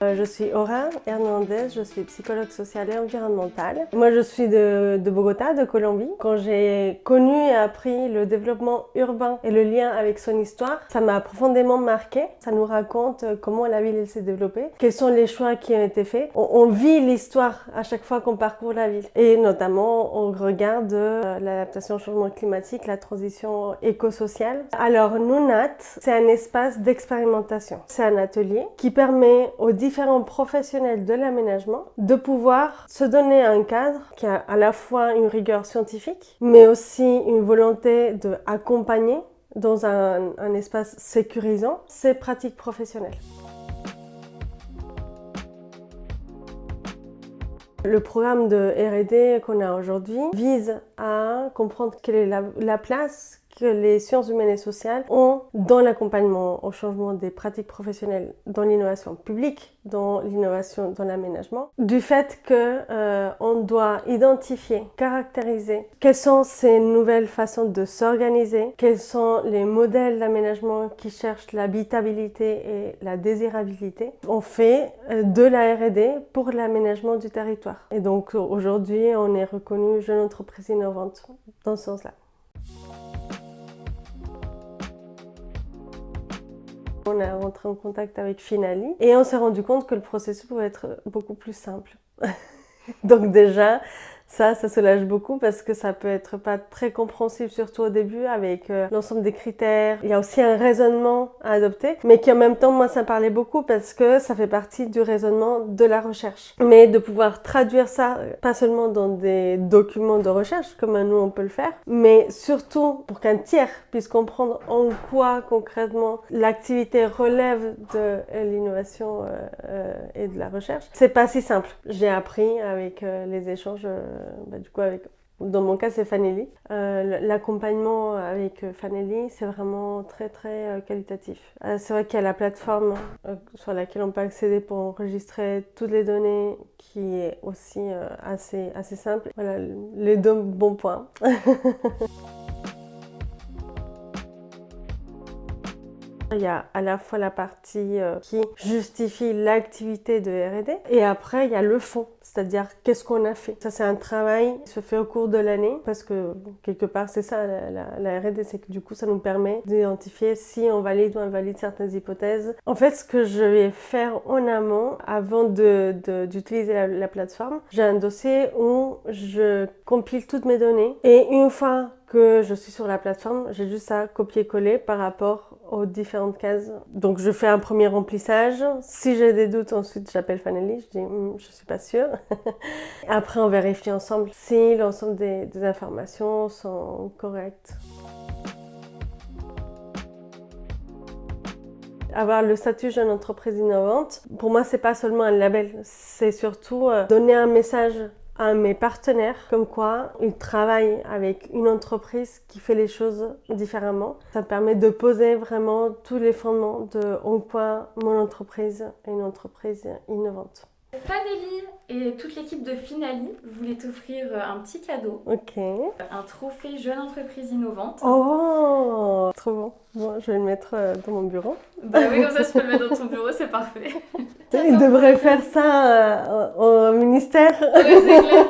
Je suis Aura Hernandez, je suis psychologue sociale et environnementale. Moi, je suis de Bogota, de Colombie. Quand j'ai connu et appris le développement urbain et le lien avec son histoire, ça m'a profondément marqué. Ça nous raconte comment la ville s'est développée, quels sont les choix qui ont été faits. On vit l'histoire à chaque fois qu'on parcourt la ville. Et notamment, on regarde l'adaptation au changement climatique, la transition éco-sociale. Alors, Nounat, c'est un espace d'expérimentation. C'est un atelier qui permet aux différents professionnels de l'aménagement de pouvoir se donner un cadre qui a à la fois une rigueur scientifique, mais aussi une volonté d'accompagner dans un espace sécurisant ces pratiques professionnelles. Le programme de R&D qu'on a aujourd'hui vise à comprendre quelle est la place que les sciences humaines et sociales ont dans l'accompagnement au changement des pratiques professionnelles, dans l'innovation publique, dans l'innovation dans l'aménagement, du fait qu'on doit identifier, caractériser quelles sont ces nouvelles façons de s'organiser, quels sont les modèles d'aménagement qui cherchent l'habitabilité et la désirabilité. On fait de la R&D pour l'aménagement du territoire. Et donc aujourd'hui, on est reconnu jeune entreprise innovante dans ce sens-là. On est rentré en contact avec Finali et on s'est rendu compte que le processus pouvait être beaucoup plus simple. Donc déjà, ça soulage beaucoup parce que ça peut être pas très compréhensible, surtout au début, avec l'ensemble des critères. Il y a aussi un raisonnement à adopter, mais qui en même temps, moi, ça me parlait beaucoup parce que ça fait partie du raisonnement de la recherche. Mais de pouvoir traduire ça, pas seulement dans des documents de recherche, comme nous, on peut le faire, mais surtout pour qu'un tiers puisse comprendre en quoi, concrètement, l'activité relève de l'innovation et de la recherche. C'est pas si simple. J'ai appris avec les échanges du coup dans mon cas c'est Fanelli. L'accompagnement avec Fanelli c'est vraiment très très qualitatif. C'est vrai qu'il y a la plateforme sur laquelle on peut accéder pour enregistrer toutes les données qui est aussi assez simple. Voilà les deux bons points. Il y a à la fois la partie qui justifie l'activité de R&D et après il y a le fond, c'est-à-dire qu'est-ce qu'on a fait. Ça c'est un travail qui se fait au cours de l'année parce que quelque part c'est ça la R&D, c'est que du coup ça nous permet d'identifier si on valide ou invalide certaines hypothèses. En fait ce que je vais faire en amont avant d'utiliser la plateforme, j'ai un dossier où je compile toutes mes données et une fois que je suis sur la plateforme, j'ai juste à copier-coller par rapport aux différentes cases. Donc je fais un premier remplissage. Si j'ai des doutes, ensuite j'appelle Fanelli, je dis je suis pas sûre. Après on vérifie ensemble si l'ensemble des informations sont correctes. Avoir le statut jeune entreprise innovante, pour moi c'est pas seulement un label, c'est surtout donner un message à mes partenaires, comme quoi ils travaillent avec une entreprise qui fait les choses différemment. Ça me permet de poser vraiment tous les fondements de en quoi mon entreprise est une entreprise innovante. Fanelli et toute l'équipe de Finali voulaient t'offrir un petit cadeau. Ok. Un trophée jeune entreprise innovante. Oh, trop bon. Bon, je vais le mettre dans mon bureau. Bah oui, comme ça tu peux le mettre dans ton bureau, c'est parfait. Ils devraient faire ça au ministère. Oui, c'est clair.